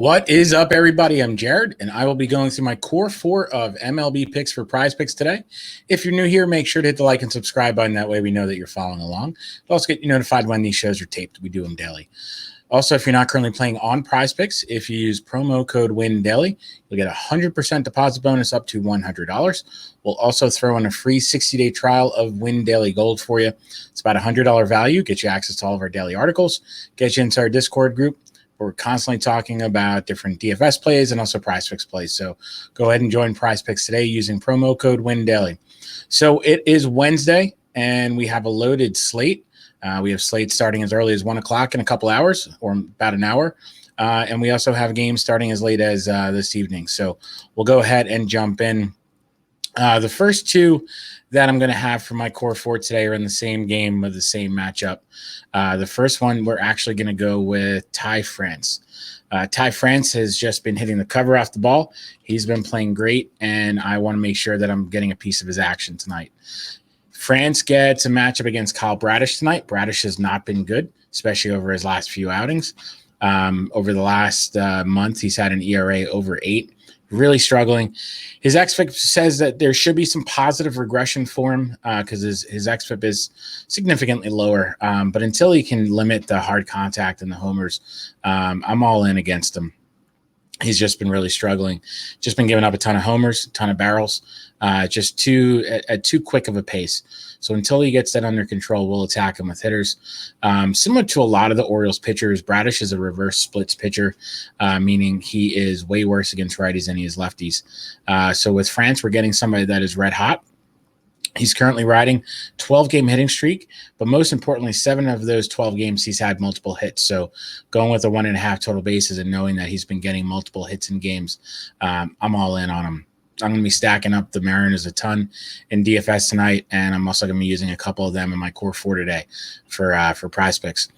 What is up, everybody? I'm Jared, and I will be going through my core four of MLB picks for PrizePicks today. If you're new here, make sure to hit the like and subscribe button. That way we know that you're following along. You'll also get notified when these shows are taped. We do them daily. Also, if you're not currently playing on PrizePicks, if you use promo code WINDAILY, you'll get a 100% deposit bonus up to $100. We'll also throw in a free 60-day trial of Win Daily Gold for you. It's about a $100 value, get you access to all of our daily articles, get you into our Discord group. We're constantly talking about different DFS plays and also PrizePicks plays. So go ahead and join PrizePicks today using promo code WINDAILY. So it is Wednesday, and we have a loaded slate. We have slates starting as early as 1 o'clock in a couple hours, or about an hour. And we also have games starting as late as this evening. So we'll go ahead and jump in. The first two that I'm going to have for my core four today are in the same game with the same matchup. The first one, we're actually going to go with Ty France. Ty France has just been hitting the cover off the ball. He's been playing great, and I want to make sure that I'm getting a piece of his action tonight. France gets a matchup against Kyle Bradish tonight. Bradish has not been good, especially over his last few outings. Over the last month, he's had an ERA over 8. Really struggling. His xFIP says that there should be some positive regression for him because his xFIP is significantly lower. But until he can limit the hard contact and the homers, I'm all in against him. He's just been really struggling. Just been giving up a ton of homers, a ton of barrels, just too quick of a pace. So until he gets that under control, we'll attack him with hitters. Similar to a lot of the Orioles pitchers, Bradish is a reverse splits pitcher, meaning he is way worse against righties than he is lefties. So with France, we're getting somebody that is red hot. He's currently riding 12-game hitting streak, but most importantly, 7 of those 12 games he's had multiple hits. So going with a 1.5 total bases and knowing that he's been getting multiple hits in games, I'm all in on him. I'm going to be stacking up the Mariners a ton in DFS tonight, and I'm also going to be using a couple of them in my core 4 today for PrizePicks.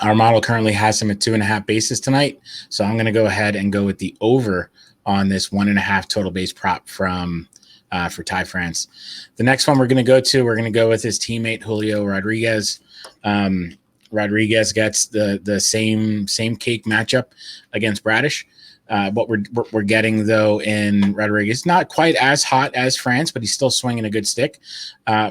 Our model currently has him at 2.5 bases tonight, so I'm going to go ahead and go with the over on this 1.5 total base prop for Ty France. The next one we're going to go with his teammate Julio Rodriguez. Rodriguez gets the same cake matchup against Bradish. What we're getting, though, in Rodriguez, not quite as hot as France, but he's still swinging a good stick.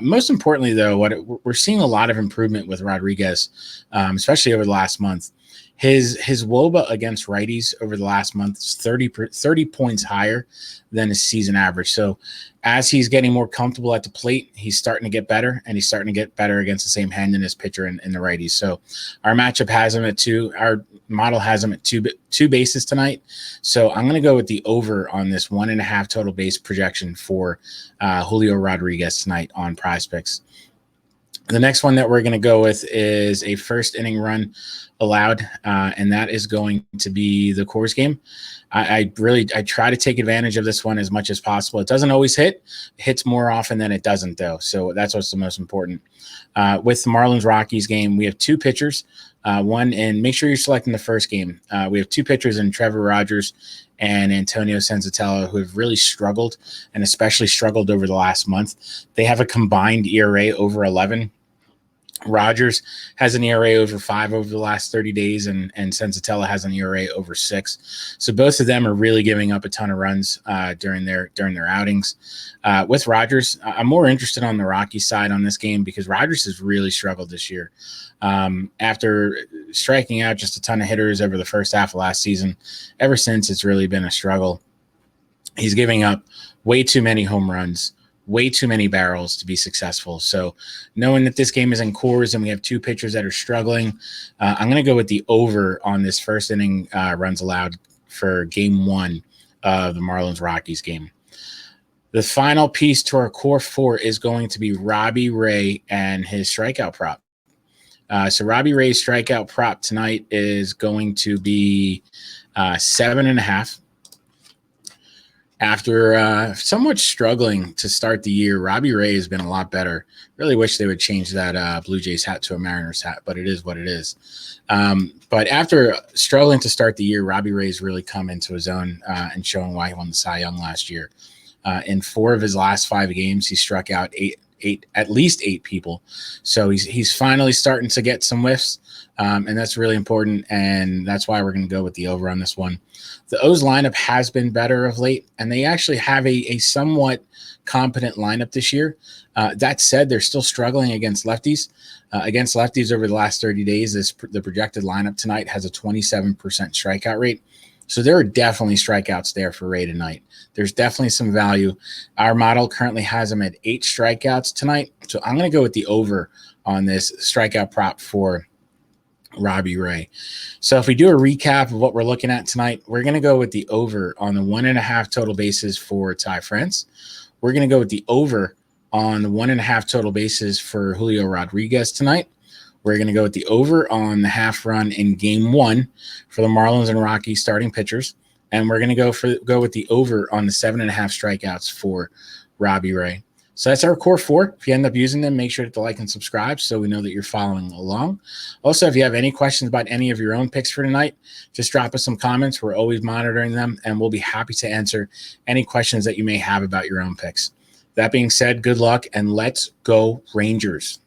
Most importantly, though, we're seeing a lot of improvement with Rodriguez, especially over the last month. His WOBA against righties over the last month is 30 points higher than his season average. So as he's getting more comfortable at the plate, he's starting to get better, and he's starting to get better against the same hand-in-his pitcher in the righties. So our matchup has him at 2. Our model has him at two bases tonight. So I'm going to go with the over on this 1.5 total base projection for Julio Rodriguez tonight on PrizePicks. The next one that we're going to go with is a first inning run allowed, and that is going to be the Coors game. I try to take advantage of this one as much as possible. It doesn't always hit. It hits more often than it doesn't, though. So that's what's the most important. With the Marlins-Rockies game, we have 2 pitchers. And make sure you're selecting the first game. We have 2 pitchers in Trevor Rogers and Antonio Senzatella, who have really struggled, and especially struggled over the last month. They have a combined ERA over 11. Rogers has an ERA over 5 over the last 30 days, and Senzatella has an ERA over 6. So both of them are really giving up a ton of runs during their outings. With Rogers, I'm more interested on the Rocky side on this game because Rogers has really struggled this year. After striking out just a ton of hitters over the first half of last season, ever since it's really been a struggle. He's giving up way too many home runs, way too many barrels to be successful. So knowing that this game is in Coors and we have 2 pitchers that are struggling, I'm going to go with the over on this first inning runs allowed for game 1 of the Marlins-Rockies game. The final piece to our core 4 is going to be Robbie Ray and his strikeout prop. So Robbie Ray's strikeout prop tonight is going to be 7.5. After somewhat struggling to start the year, Robbie Ray has been a lot better. Really wish they would change that Blue Jays hat to a Mariners hat, but it is what it is. But after struggling to start the year, Robbie Ray's really come into his own and showing why he won the Cy Young last year. In 4 of his last 5 games, he struck out at least 8 people. So he's finally starting to get some whiffs, and that's really important, and that's why we're going to go with the over on this one. The O's lineup has been better of late, and they actually have a somewhat competent lineup this year. That said, they're still struggling against lefties. Against lefties over the last 30 days, the projected lineup tonight has a 27% strikeout rate. So there are definitely strikeouts there for Ray tonight. There's definitely some value. Our model currently has him at 8 strikeouts tonight. So I'm going to go with the over on this strikeout prop for Robbie Ray. So if we do a recap of what we're looking at tonight, we're going to go with the over on the 1.5 total bases for Ty France. We're going to go with the over on the 1.5 total bases for Julio Rodriguez tonight. We're going to go with the over on the half run in game 1 for the Marlins and Rockies starting pitchers. And we're going to go with the over on the 7.5 strikeouts for Robbie Ray. So that's our core 4. If you end up using them, make sure to like and subscribe so we know that you're following along. Also, if you have any questions about any of your own picks for tonight, just drop us some comments. We're always monitoring them, and we'll be happy to answer any questions that you may have about your own picks. That being said, good luck, and let's go Rangers.